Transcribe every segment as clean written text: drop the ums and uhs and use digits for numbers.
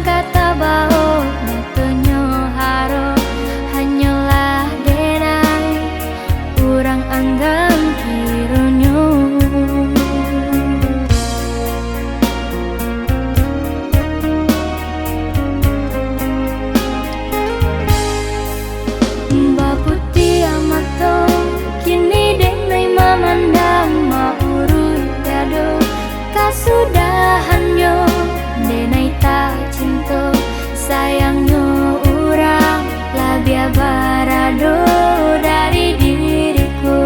kata bao nyatanya haro hanyalah denai urang anggang kironyo. Mbak putih amato kini denai mamandang maurui dado kasudahannya denai tak cinta sayangnya urang labia barado dari diriku.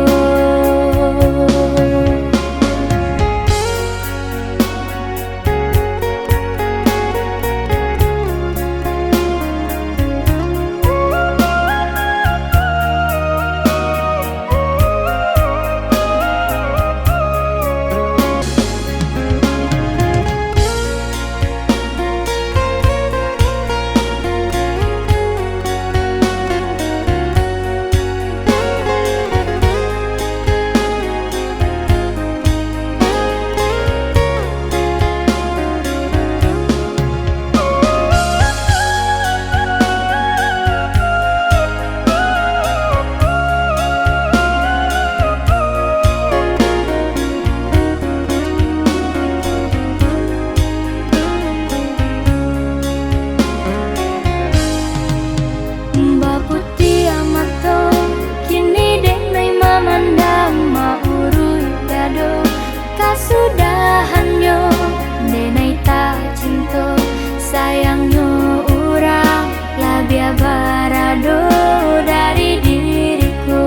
Kasudahannya denai tak cinta sayangnya urang labia barado dari diriku.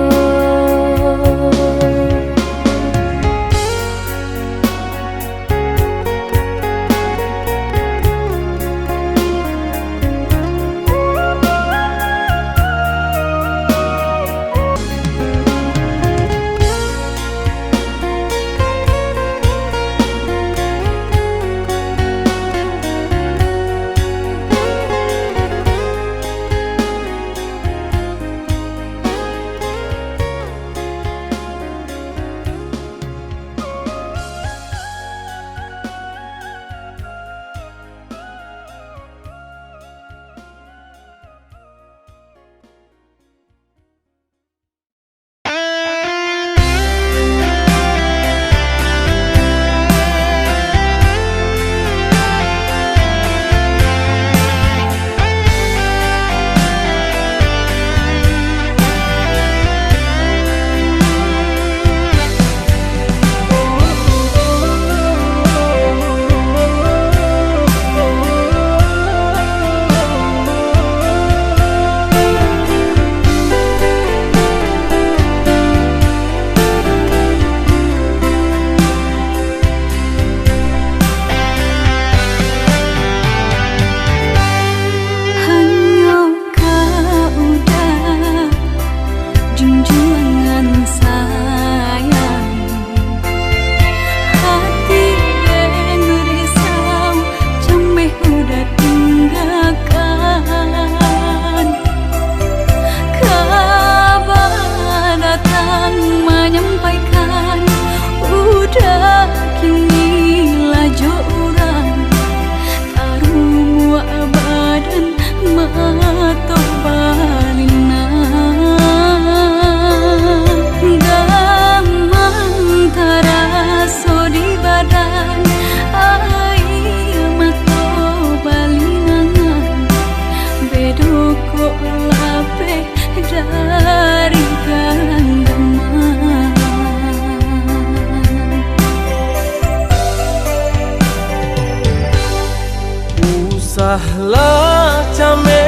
Sahlah came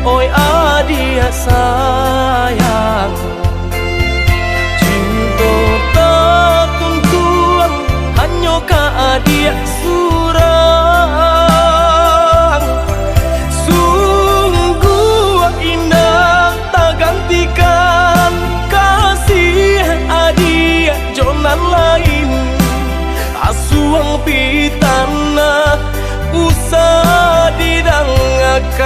oi adia sayang cinta tak tuntuan hanya ka adia surang sungguh indah tak gantikan kasih adia jonan lain asuang pitana usah didangakan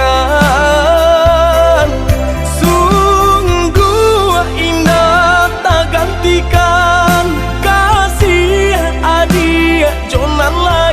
sungguh indah tak gantikan kasih adia jonan lain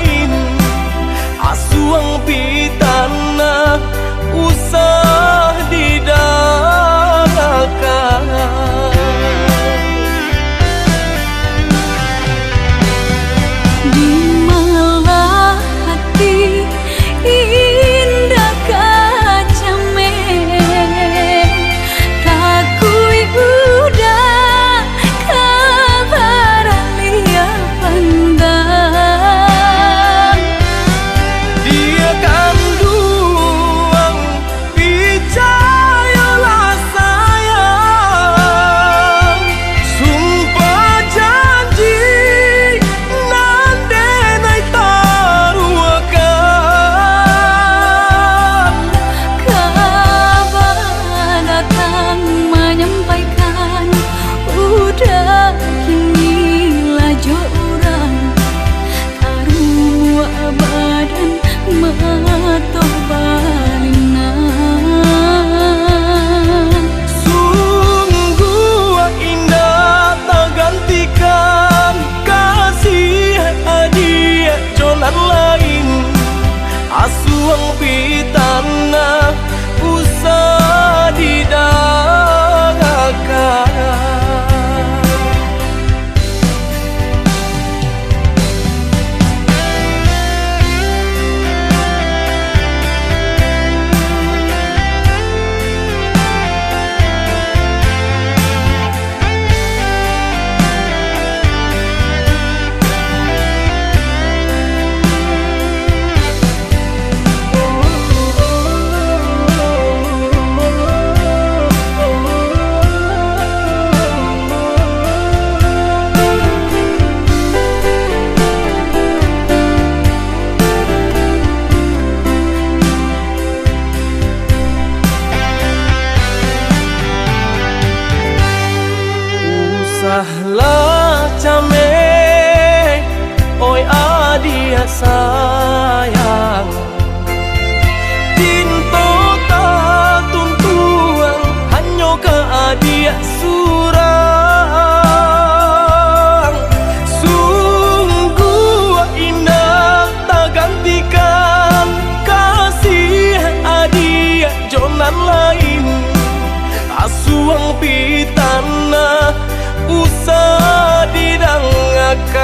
asuang pitana usah didanggakan. Sahlah came, oi adia sayang, tinto ta tuntuang hanyo ke adia surang. Sungguh indah tak gantikan kasih adia jonan lain, asuang pitana usah didanggakan.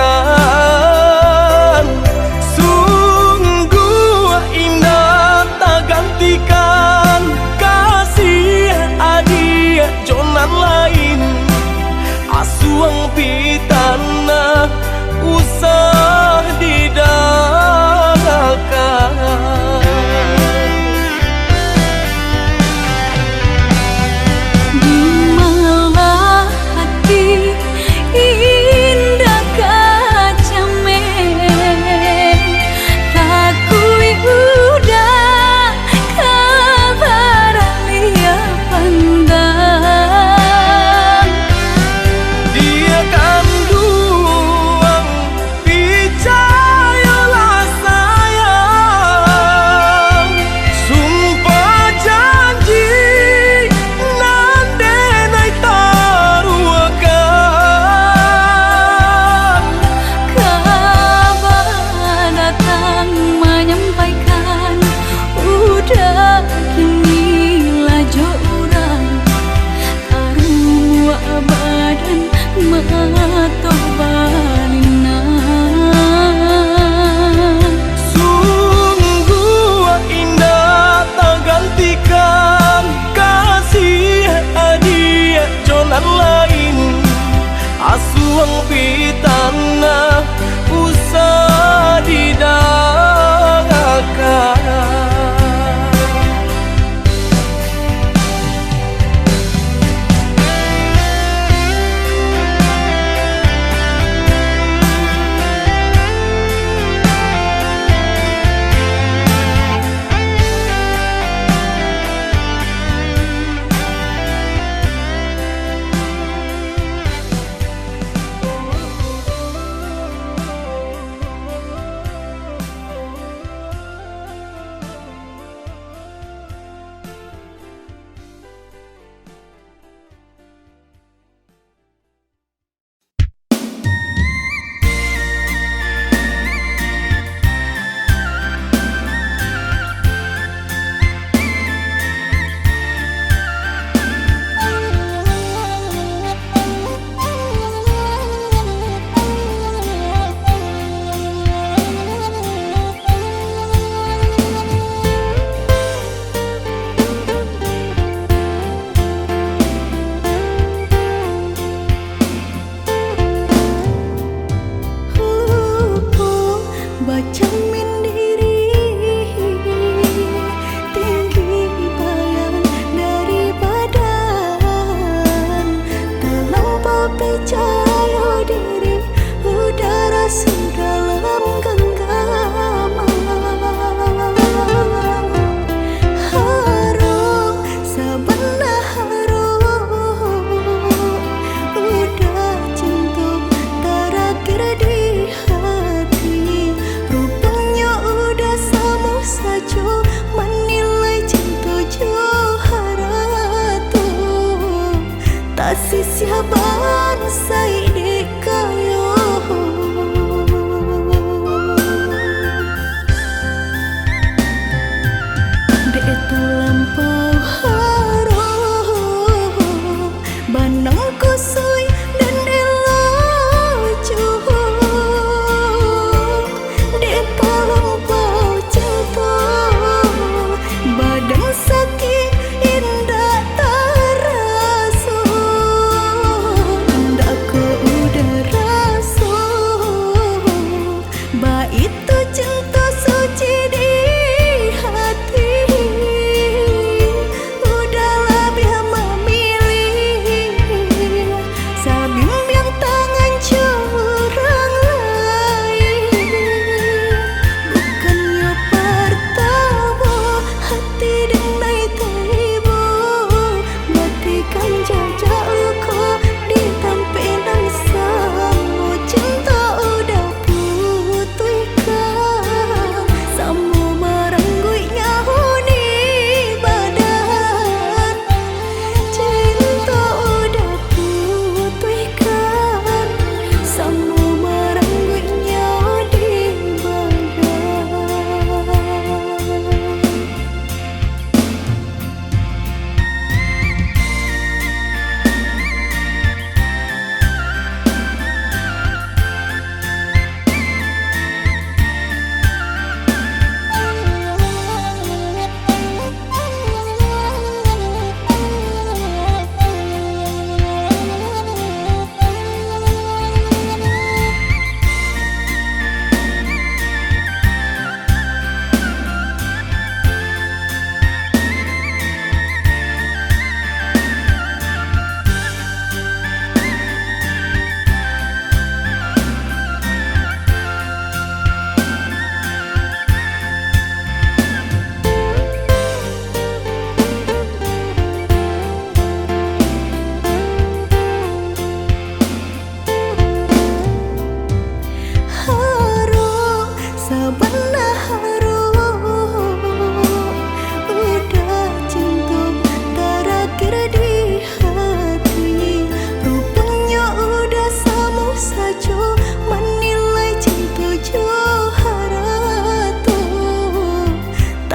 Sungguh indah tak gantikan kasih adia jonan lain, asuang pitana usah didanggakan. Indah kaca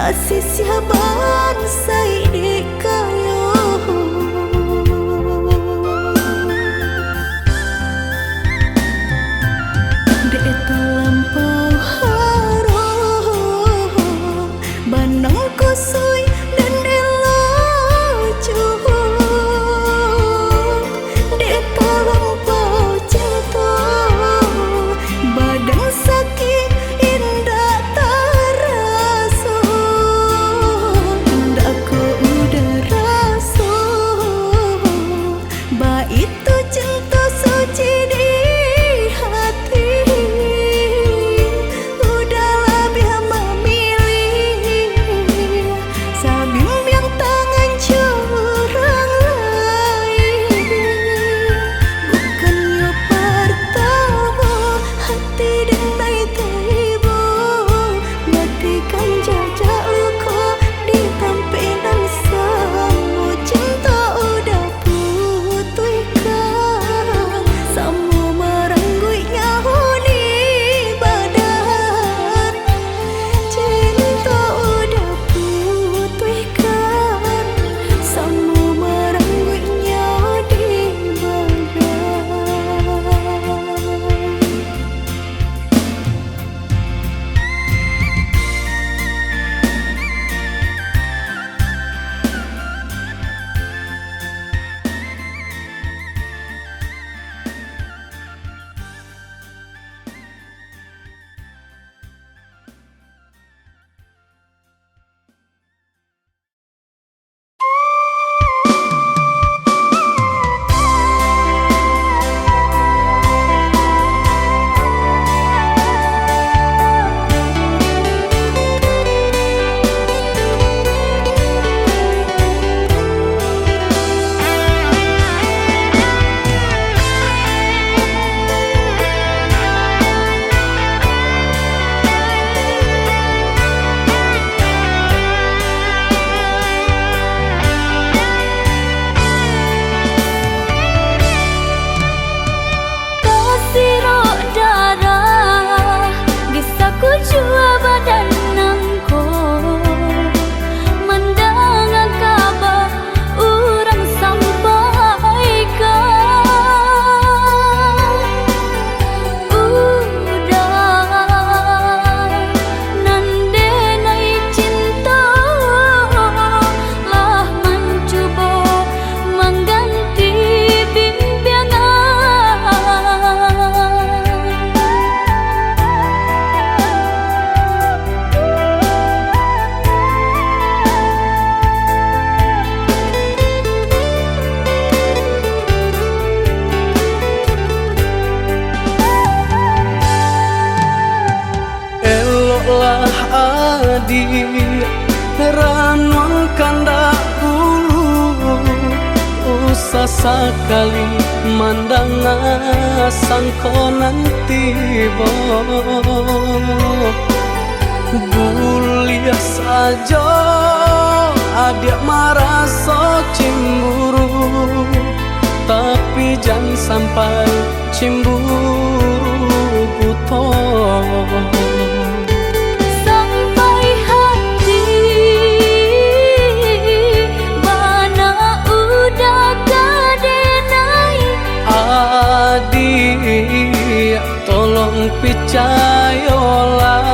kasih siaban sai di kayo. Dek terlampau harum bandang kusui dan elacu. Dek terlampau cinta badan sakit indah terasa. Indah ku udah rasa ba itu cinta suci di hati. Udahlah biar memilih sabim yang tangan curang lain. Bukannya pertama hati denai tiba matikan jajak luka di tampilan samu. Cinta udah putihkan samu merenggut nyahu di badan. Cinta udah putihkan samu merenggut nyahu di badan. Kasih roh darah bisa ku jua badan nangko mendengar kabar orang sampaikan. Udah nandenai cinta lah mencoba mengganti bimbingan. Eloklah adik ranul kandak dulu, usah sekali mandang sangko nanti bo. Guliah saja adik merasa cemburu, tapi jangan sampai cemburu buta. Sampai hati mana udah kadenai. Adik tolong percayalah,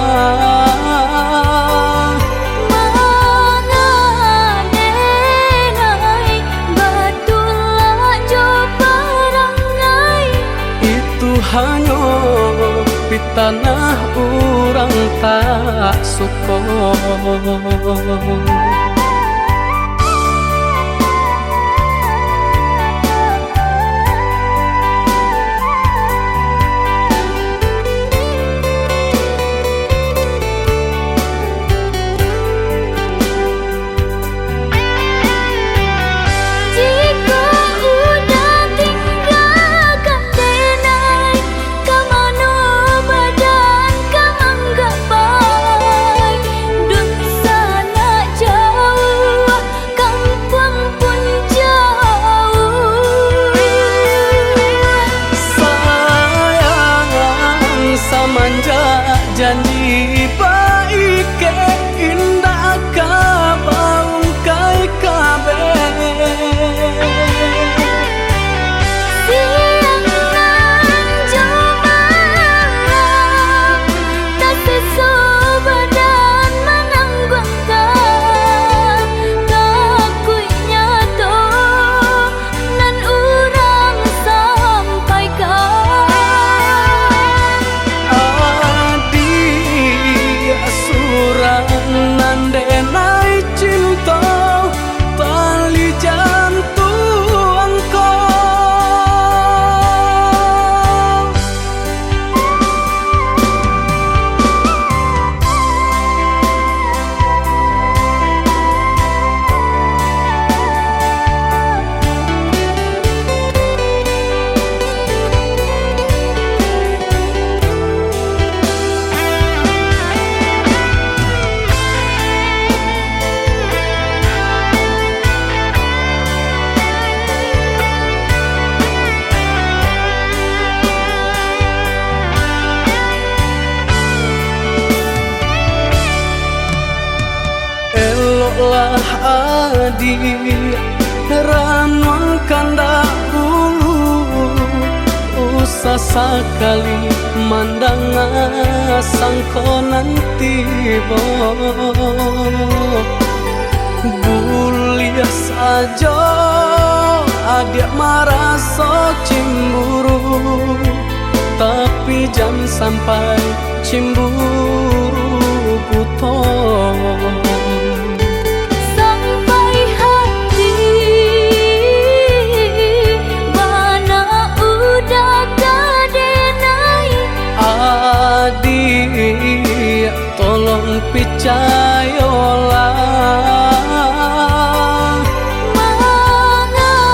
Mangadenai betulah jo perangai. itu hanya di tanah orang tak suka. Jika udah tinggalkan denai kemana badan kamang gak baik. Dun sana jauh lah adik ranuang kandak bulu usah sekali mandang sangko nanti bulia saja adik merasa cemburu tapi jangan sampai cemburu buto sampai hati bana udah kadenai adik tolong percayalah mangadenai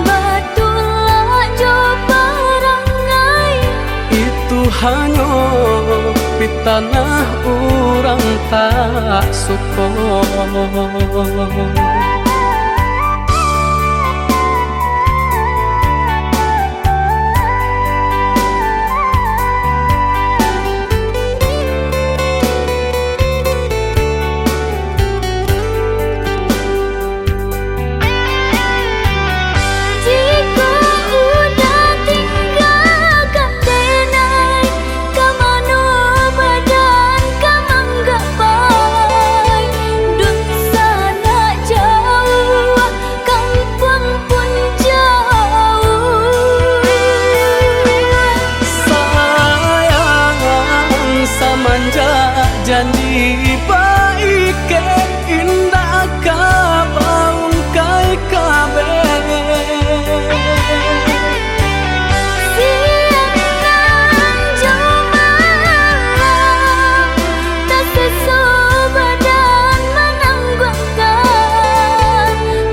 batulah jo barangai itu hanya pitanah orang tak suka. jika udah tinggalkan denai kamano badan kamang gapai dun sana jauh kampung pun jauh Sayang samanja janji baik ke indah kabaung kai kabe siang jumalang tak sesobadan menanggungkan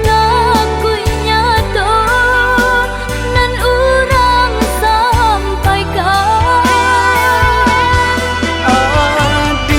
ngakuinya toh nan urang sampaikan adik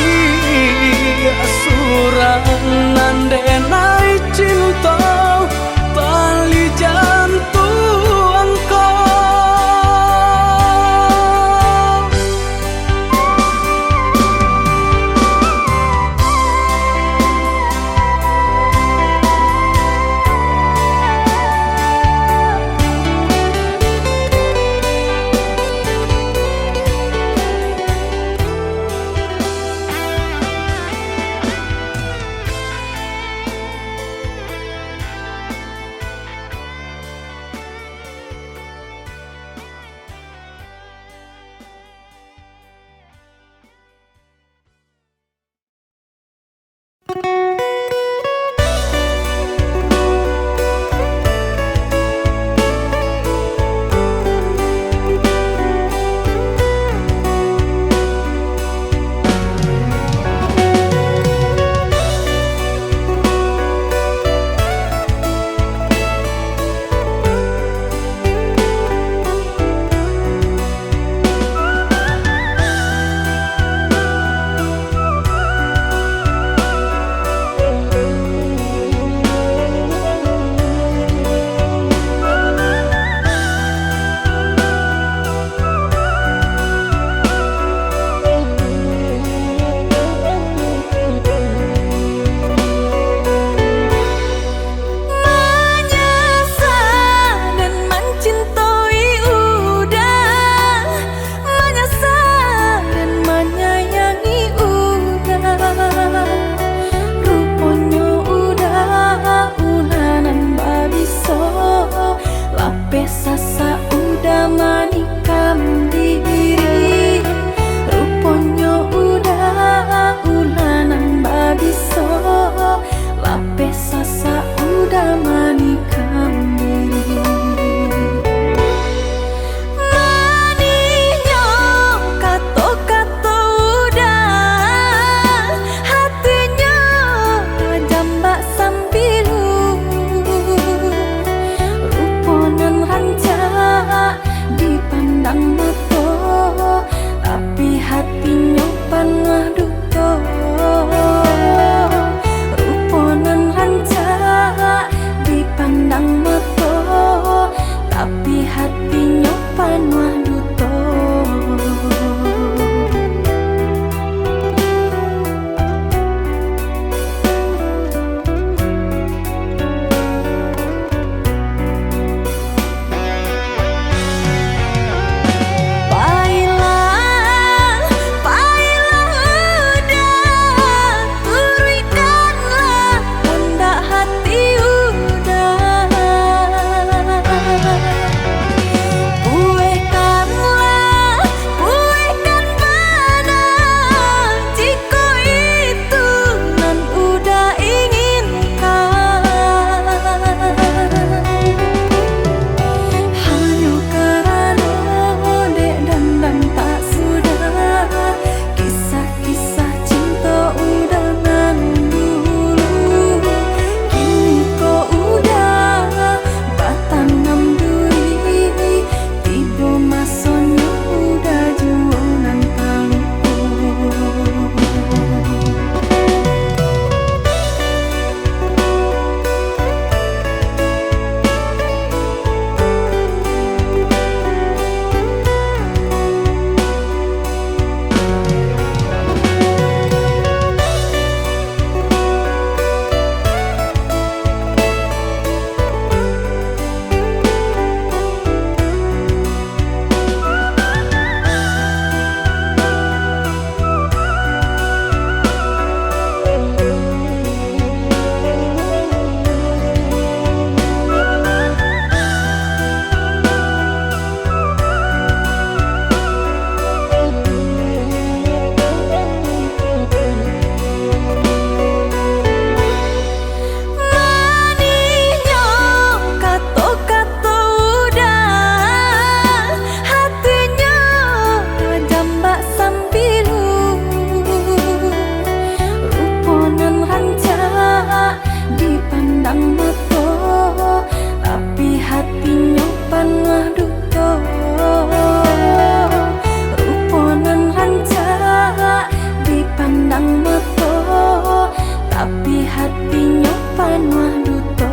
tapi hatinya panuh duto.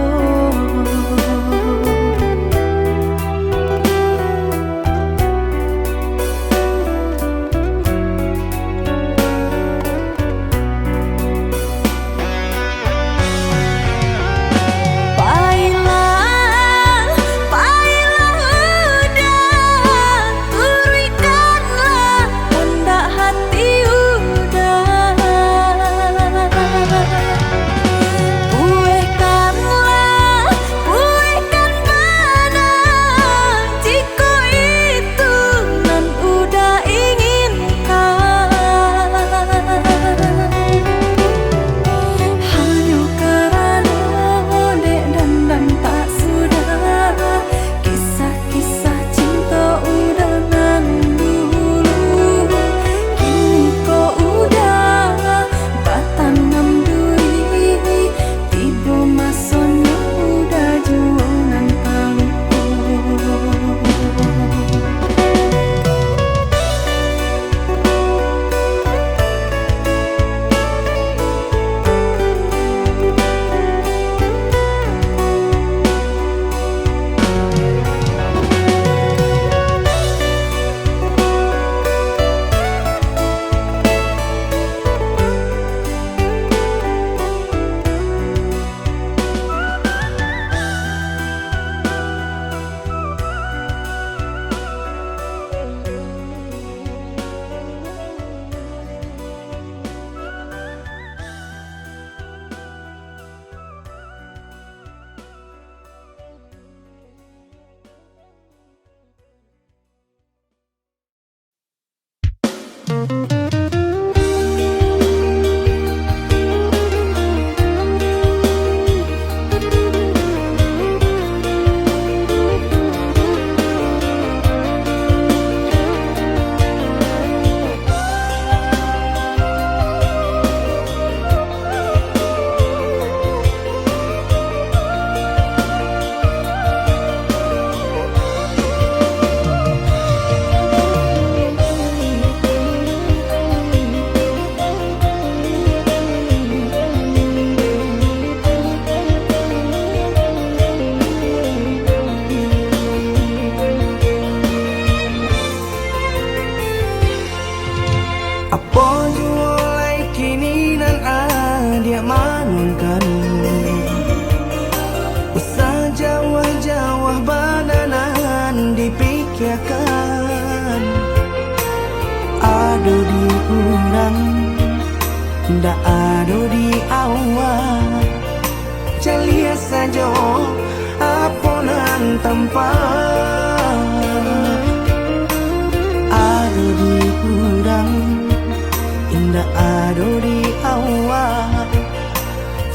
Ado di urang, ndak ado di awak. Celia saja aponan tempat. Ado di urang, ndak ado di awak.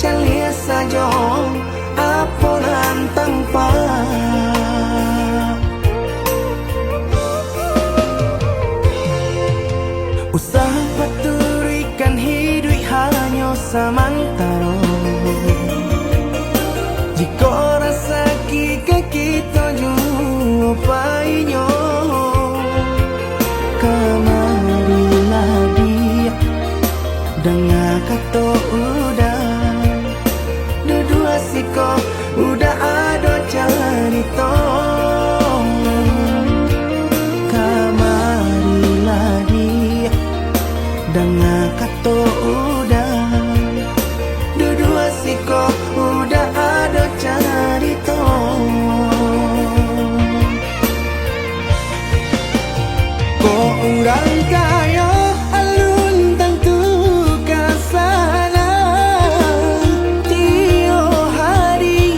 Celia saja aponan tempat. Usaha paturikan hidup hanya samantara. Jika rasa kita jumpai-nya, kamarilah dia dengan kata udah. Dua siko udah ada cerita. Kamarilah dia dengan kata udah. Dua siko udah ada cerita. Kok orang kaya alun tentu kasana. Tio hari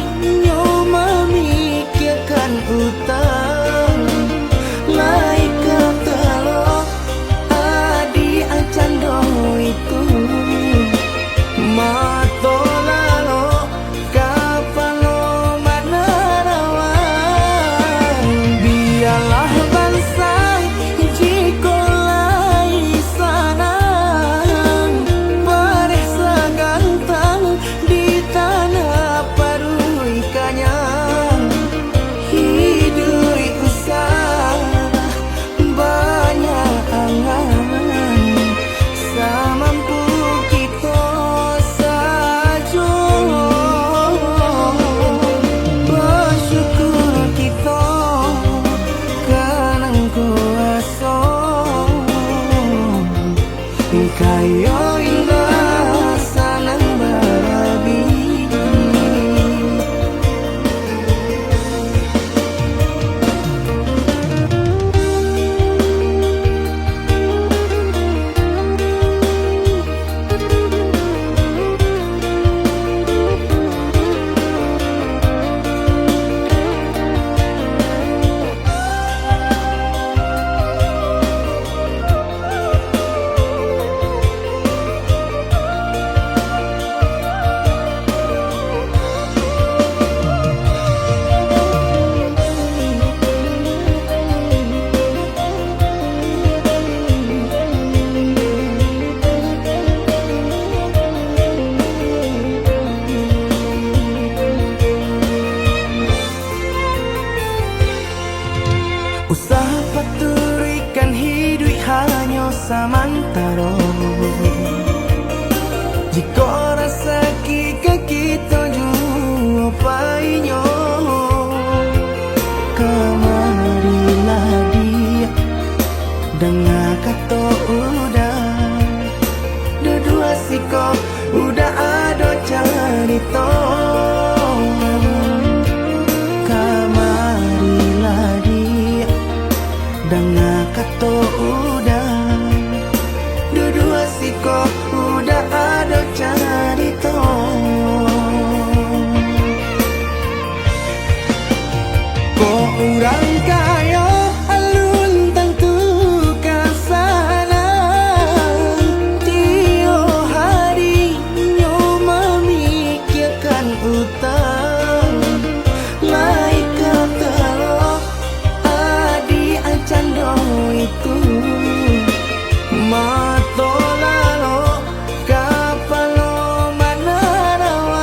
siko udah ada cerita. Kamarilah dia dengan kata udah dua siko udah ada cerita. Kok orang kaya alun tentu kasana, tiap hari nyo memikirkan utang. Lai kata adi ancando itu mato lalo kapalo manarawan.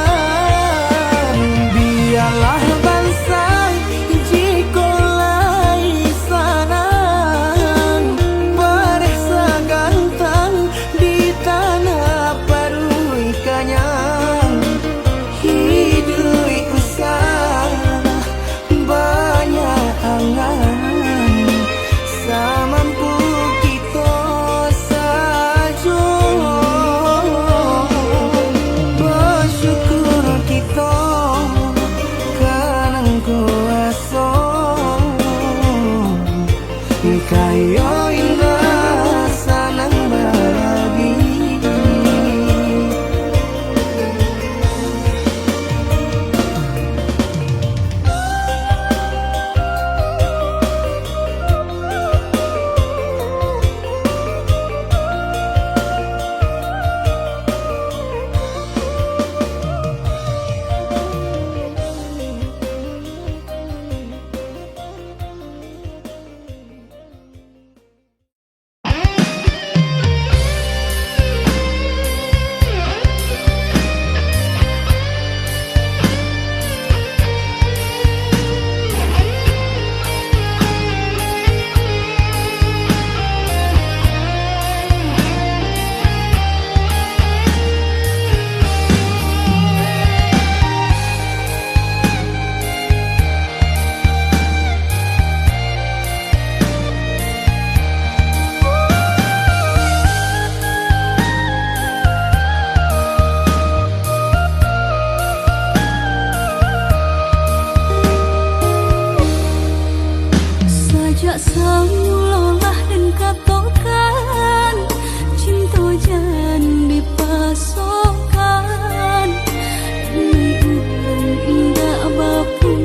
Biarlah bangsa jika lai sanang paresa gantang di tanah parui kanyang. Hidup usah banyak angan samampu kita saja. Bersyukur kita kanang kuasa kaya indah sanang berbagi. Sajak semulalah dan katakan cinta jangan dipasokkan. Ini urang indah bapun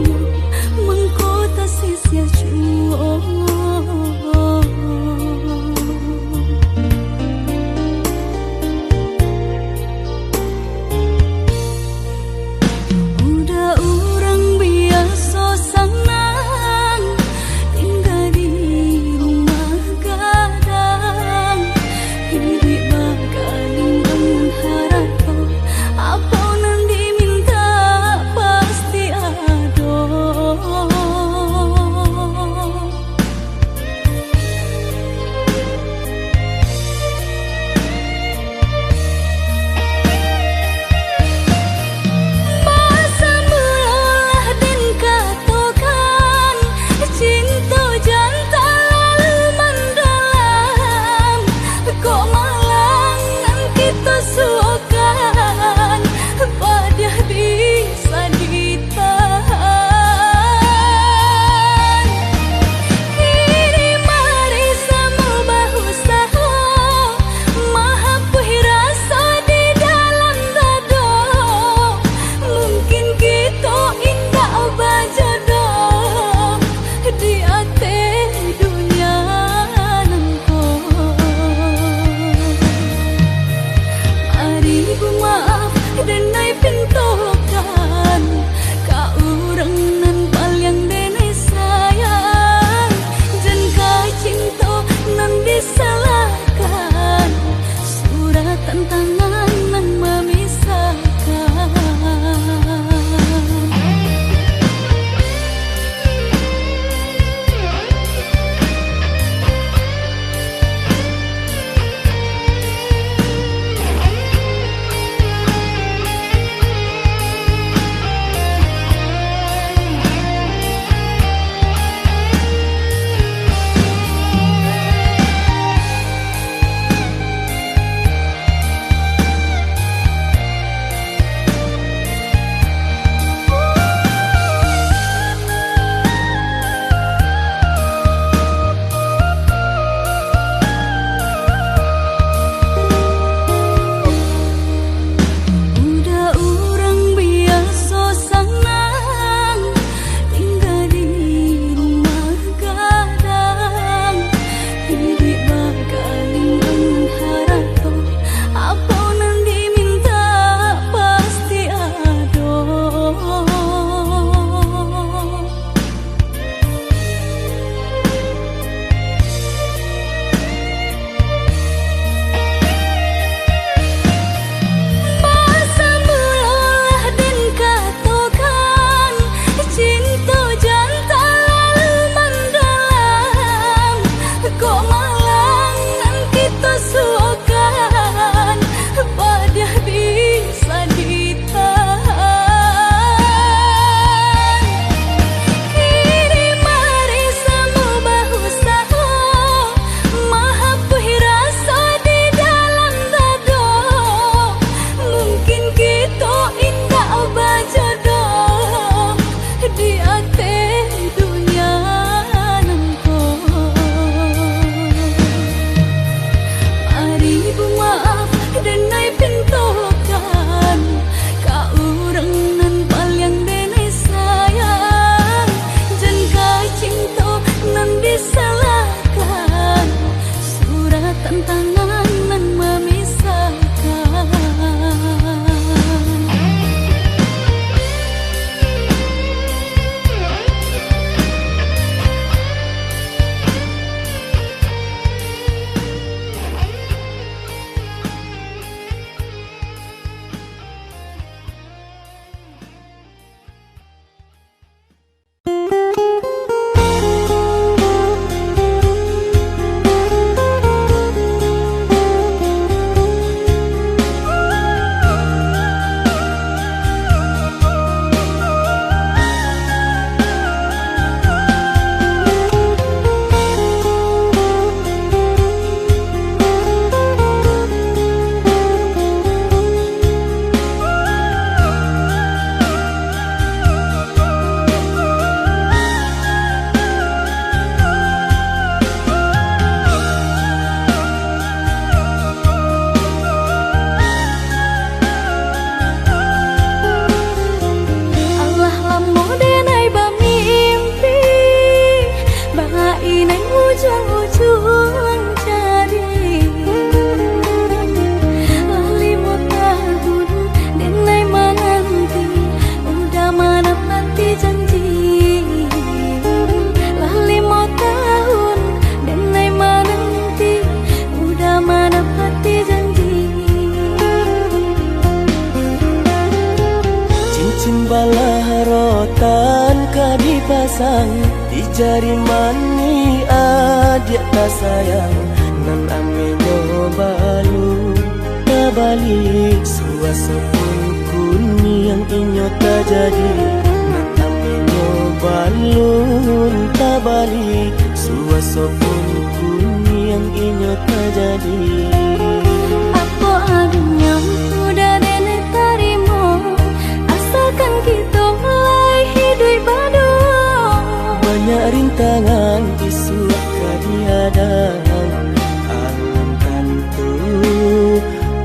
mengkota sia jua. Udah urang biasa senang tinggal di rumah gadang. Hidup bakal dengan harapan apa yang diminta pasti ada. Masa mulalah dan katakan cinta jangan terlalu mendalam. Kok malah kita suakan pada bisa ditahan. Kini mari sama bahu saha mahapuhi rasa di dalam dada. Mungkin kita indah bajodoh di hati dunia nangko. Mari maaf dan naik pintokan ka urang nan paling dene sayang. Dan ka cinta nan disalahkan surat tantangan nan memisahkan. ujung-ujung jari. Lima tahun denai menanti, udah menepati janji. Lima tahun denai menanti, udah menepati janji. Cincin balah rotan ka dipasang di jari mani adik tak sayang. Nan amenyo balu tabalik suasana kuni yang inyo tak jadi. Nan amenyo balun tabalik suasana kuni yang inyo tak jadi. Apa adanya udah dene tarimo, asalkan kita mulai hidup baru. Banyak rintangan isu kadiadang, alam tentu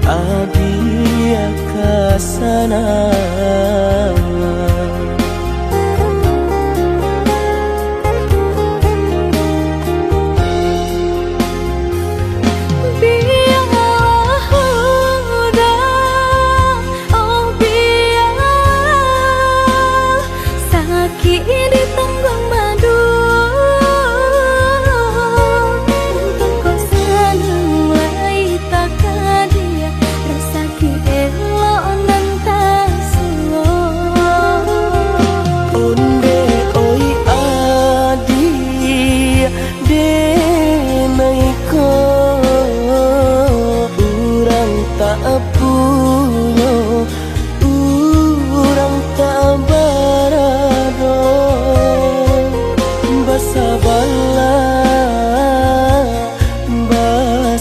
adia kasana.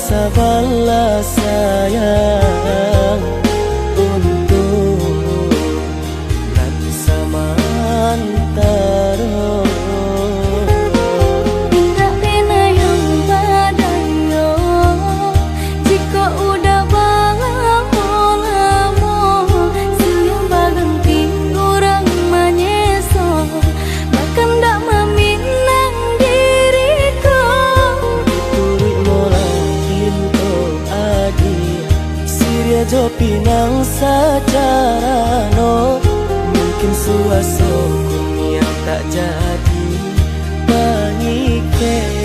Sabarlah sayang untuk nanti samantara. Tidak kena yang badayo, jika udah lamo siang berganti orang menyesal, bahkan tak meminang diriku. Turut mulai Siria jo pinang secara no, mungkin suasana yang tak jadi mengikat.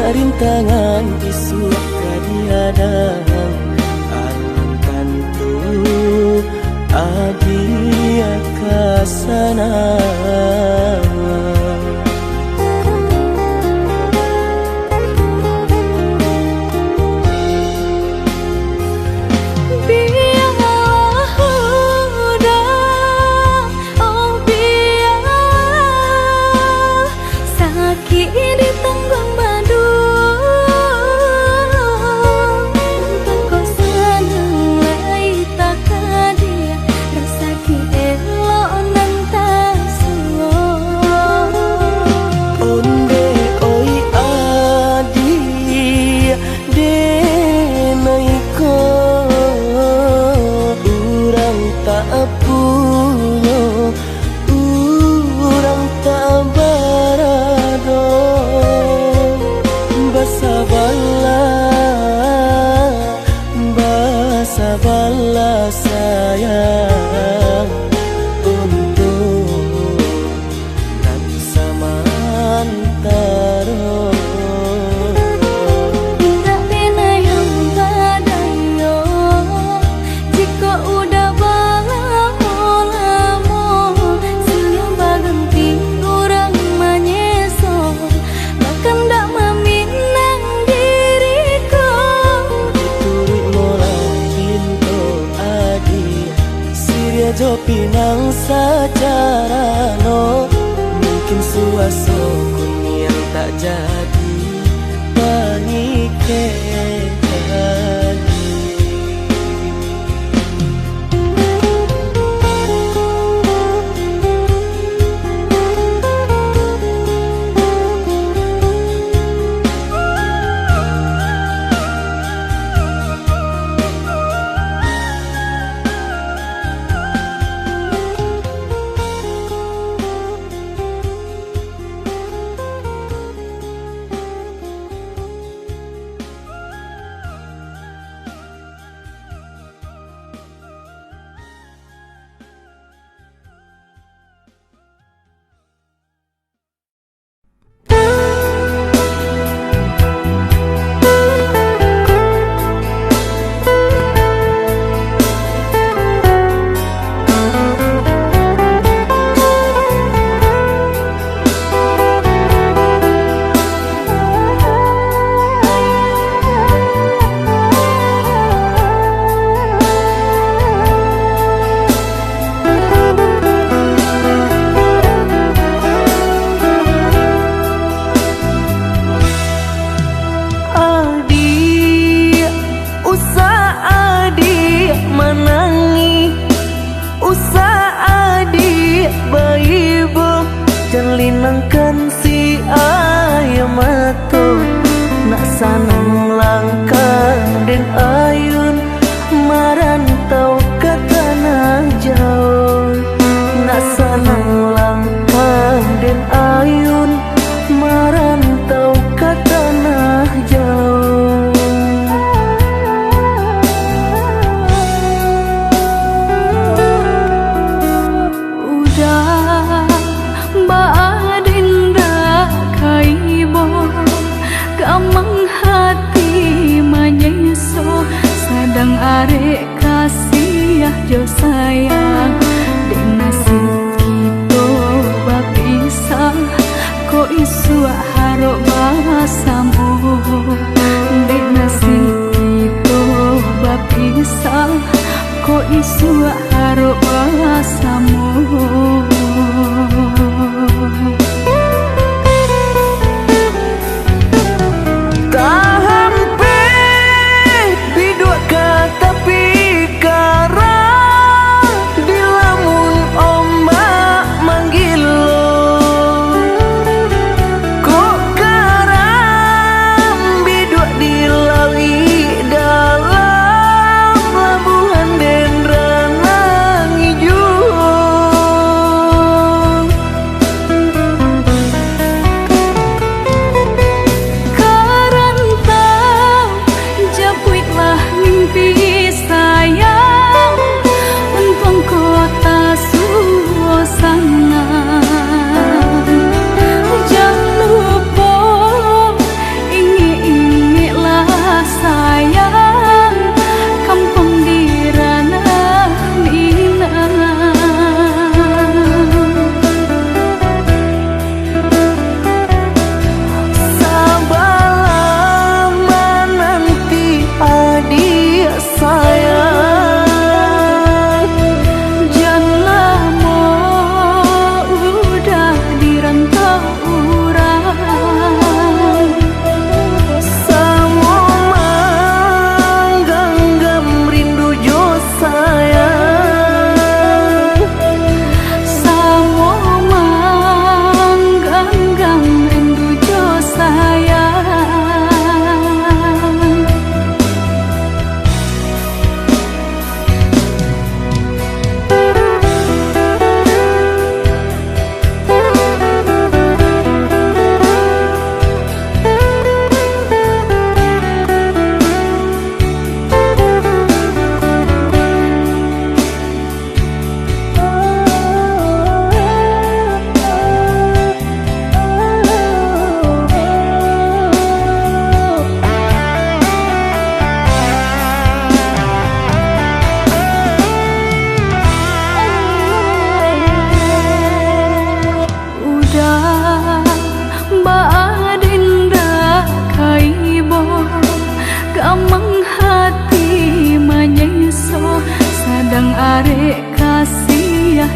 Rintangan isu kadiadang, alam tentu adia kasana. Rasa ki elo nan ta suwo. jo pinang secara no. Mungkin suasoku yang tak jadi pengikir. Linangkan si ayam mato nak sanang langkang den ayun marantau ke tanah jauh. Nak sanang langkang den ayun marantau ke tanah jauh. Udah Kamang hati menyeso sadang arek kasih jo sayang dek nasib kita bapisah ko isu harok basamu dek nasib kita bapisah ko isu harok basamu. Dalam labuhan den ranang hijau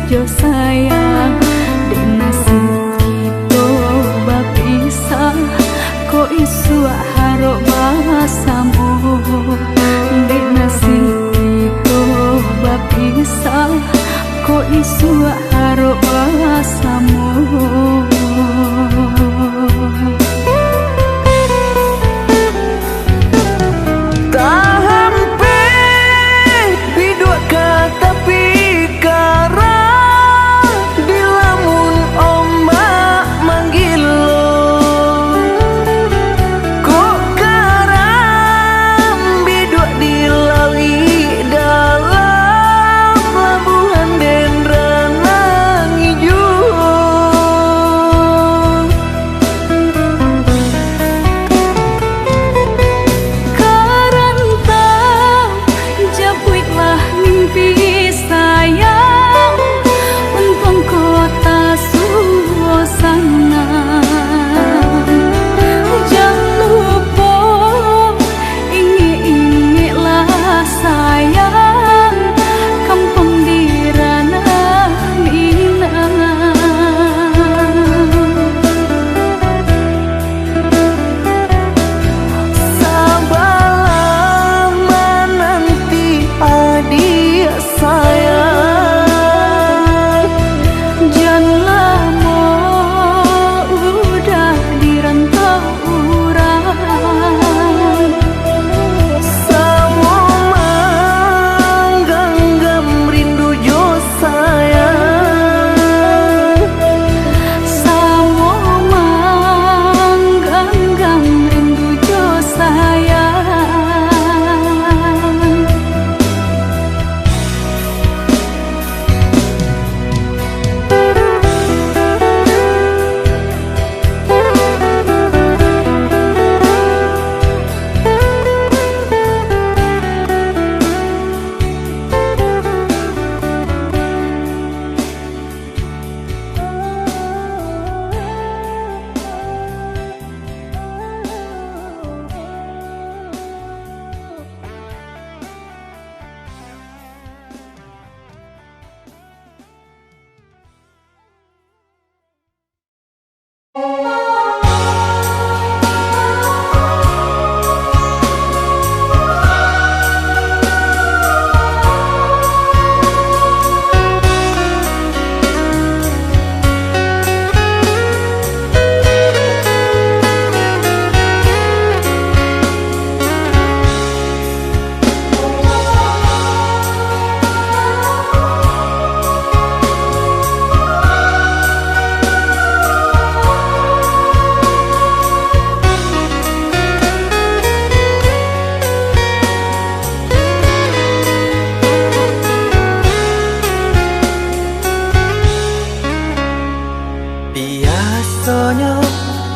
jo sayang. Dek nasib kita bapisah, ko isu harok basamu. Dek nasib kita bapisah, ko isu harok basamu.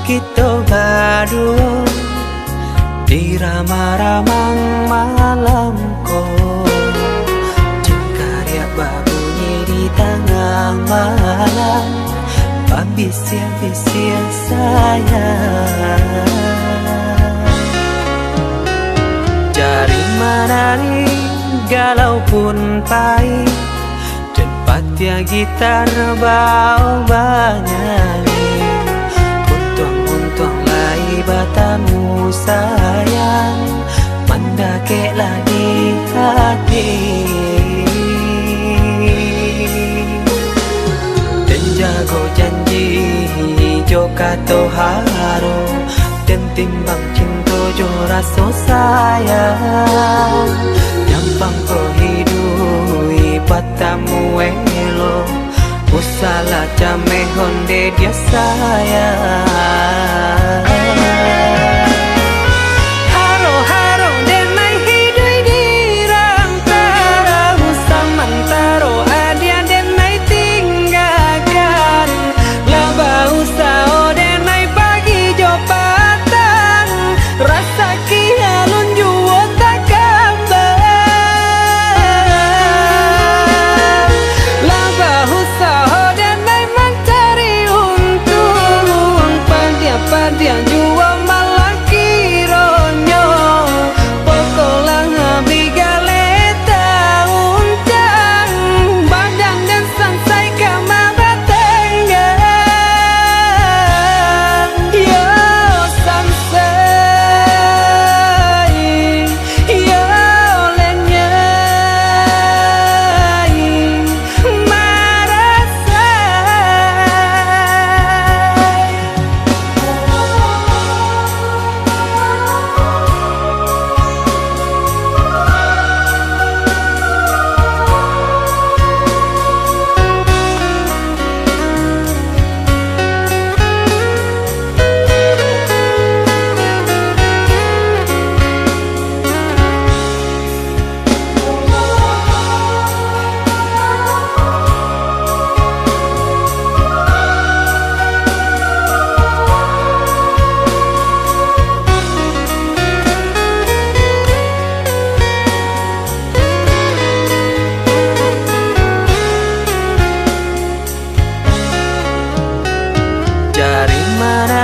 kita berdua di ramah-ramang malam ko, jengkarya babunyi di tengah malam, babisir-bisir sayang. Jari menari galau pun pahit, dan patia gitar bau banyak. Untung lai batamu sayang, mendakeklah di hati. Dan jago janji jo kato haro, dan timbang cinta jo rasa sayang. Nyampang ko hidui batamu elo, usala jame honde dia sayang. Haro haro denai hidui di rantara, samantaro adia denai tinggalkan. Laba usao denai pagi jo patang, rasa kialun juo tak kabar. Laba usao denai mencari untung,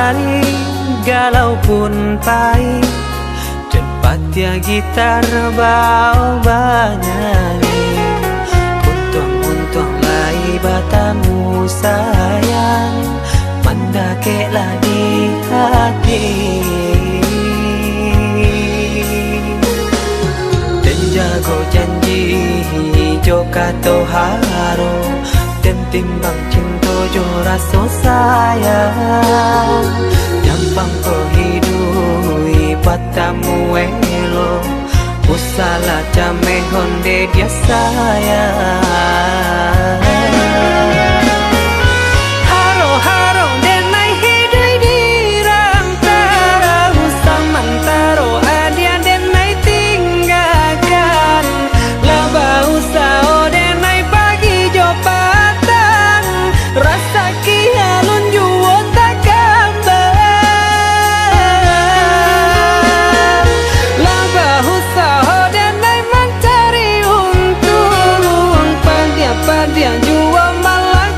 hari galau pun pahit, cepat ya gitar bau banyani. Untung lai batamu sayang, mendakelah di hati. Dan jago janji jo kato haro, dan timbang cinta jo rasa sayang. Nyampang ko hidui batamu elo, usala jame honde dia sayang. Haro haro denai hidui dirang tahu samantaro adia denai tinggalkan. Laba usao denai pagi jo patang, rasa kialun juo tak gambar. Laba usao denai mencari untung, padia jua malang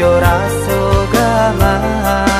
jo raso galah.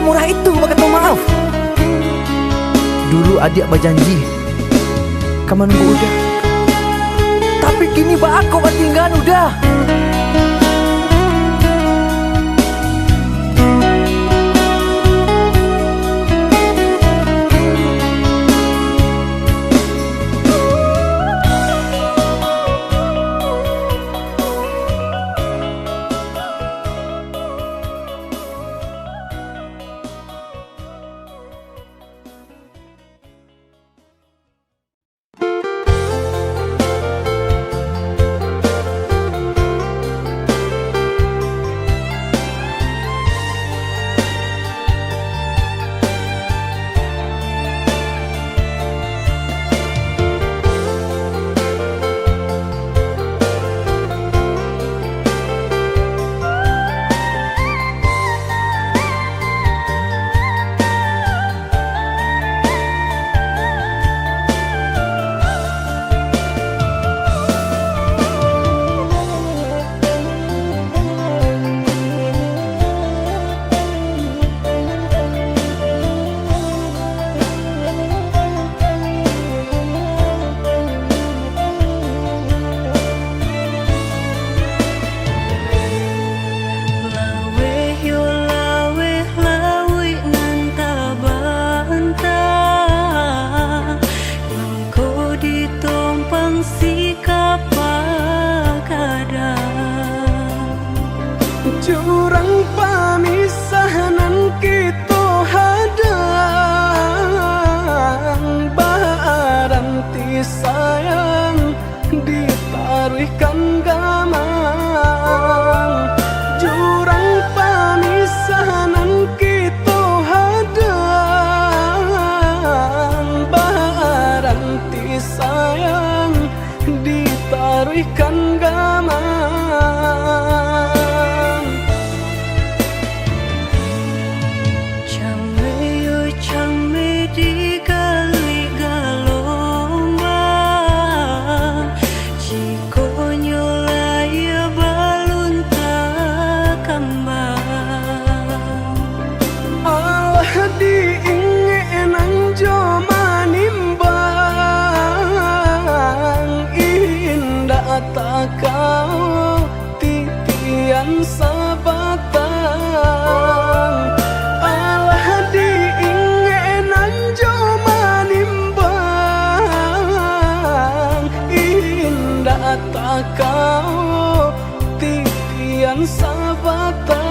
semurah itu kata maaf. Dulu adik berjanji kamu nunggu udah, tapi kini aku ketinggalan udah. Jurang pamisahan kita hadang, baranti sayang ditaruhkan gamang. Jurang pamisahan kita hadang, baranti sayang ditaruhkan gamang. Kau titian sabatang, alah diingenan joma nimbang. Indah tak kau titian sabatang.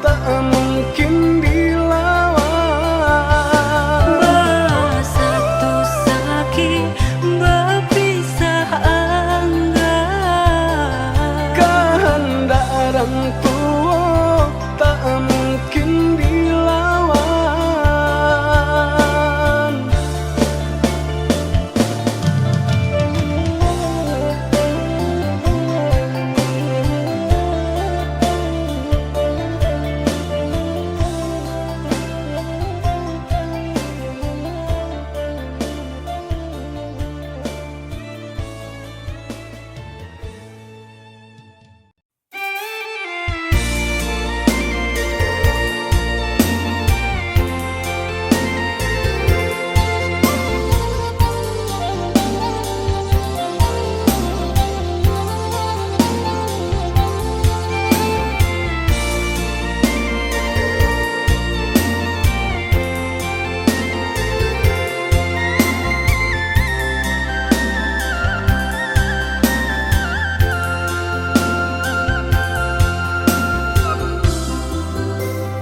tak mungkin dilawan. Satu sakit berpisah angan, Kehendak orang tua tak mungkin dilawan.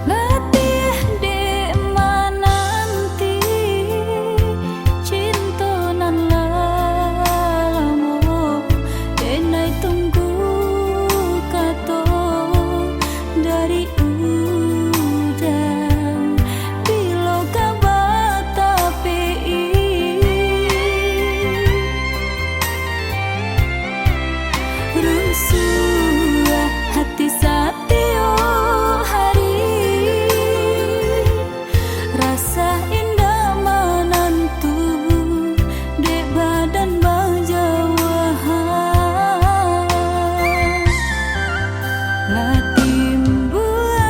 letih di mananti cinta nan lamo, denai tunggu kato dari udan bilo kabata pi rusuh hati satio hari, rasa indah menantu di badan bajawahan, lah timbul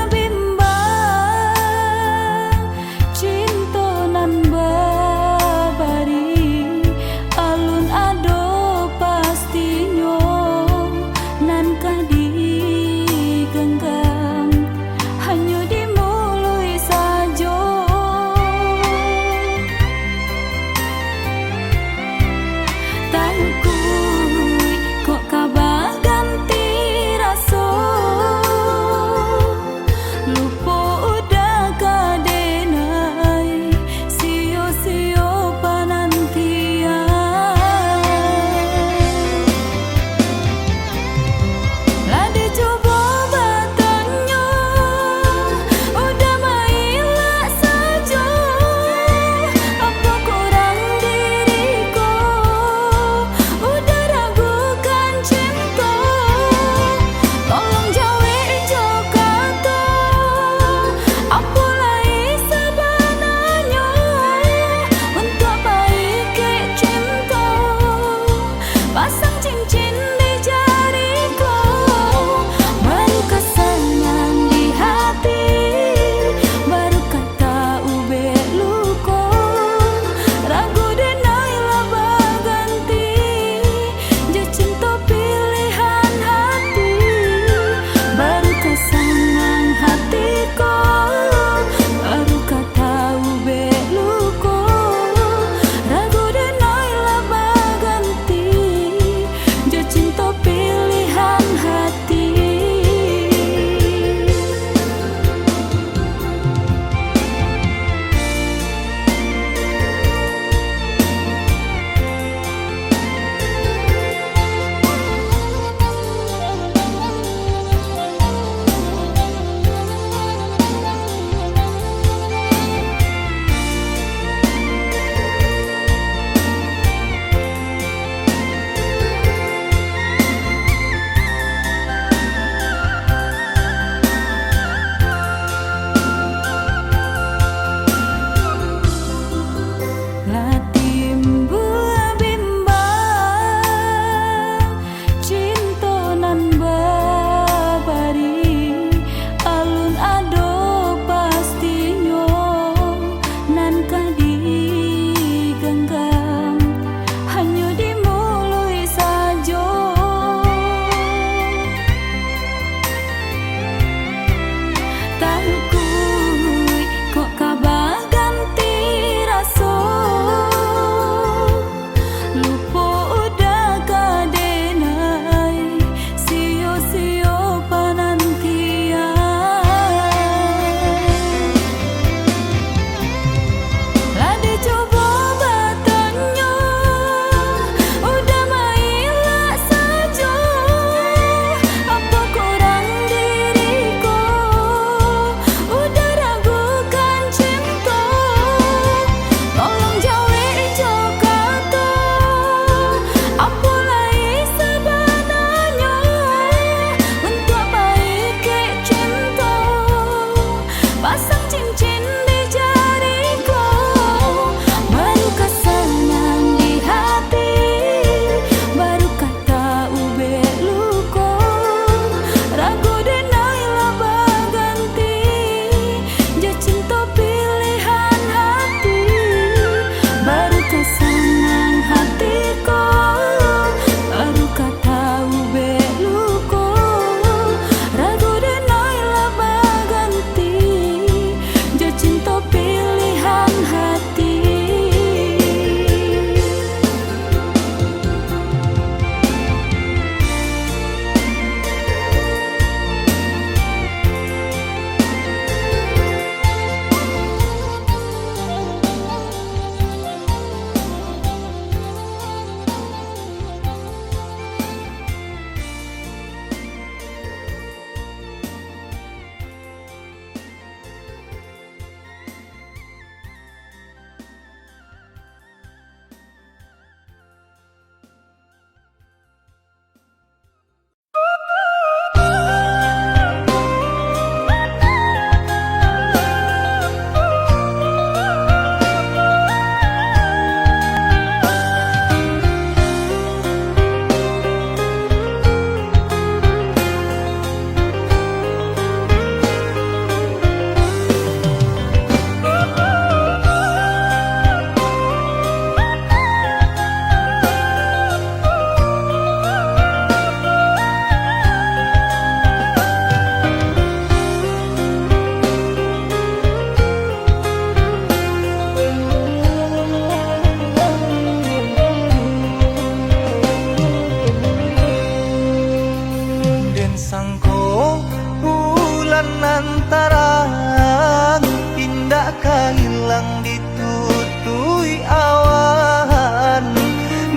lantaran indah hilang ditutui awan.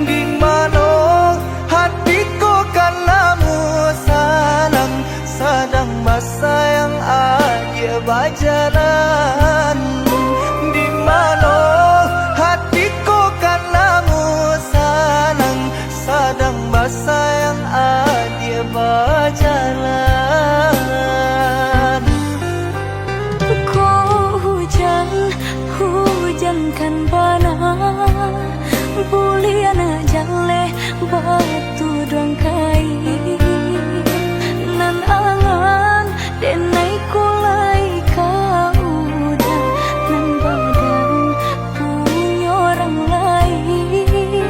Di mana hatiku karnamu sanang sadang sayang aja bajalan. Di mana hatiku karnamu sanang sadang sayang aja bajalan. Kau hujan, hujankan bana buliana jale batu dong kai nan angan denai kulai kau udah nan badan punya orang lain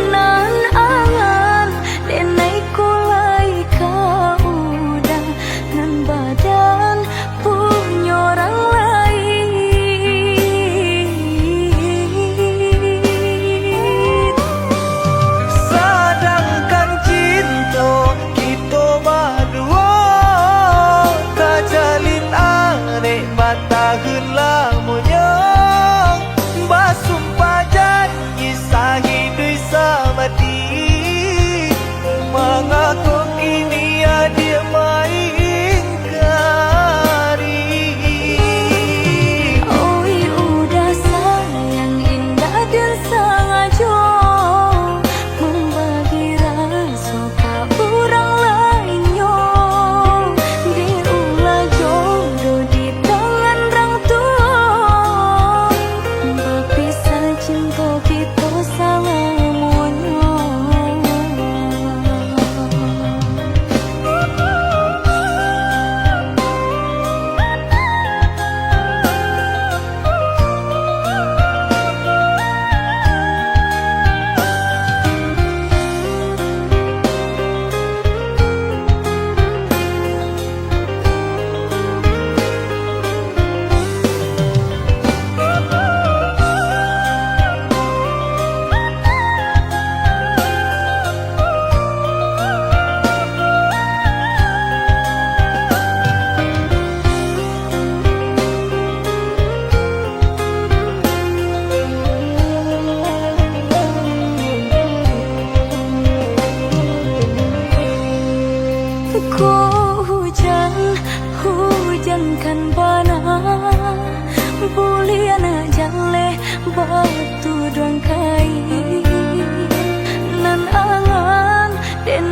nan angan denai kulai kau udah nan badan punya orang lain. Sedangkan cinta kita berdua kajalin arek bataheun lamunnya basumpah janji sahidui samati mengaku kini dia main kari. Oi udah sayang indah dan sengaja membagi rasa ke orang lainnya. Diulah jodoh di tangan orang tua, berpisah cinta kita selamanya. Kau hujan, hujankan bana buliana jale batu dong kai nan angan den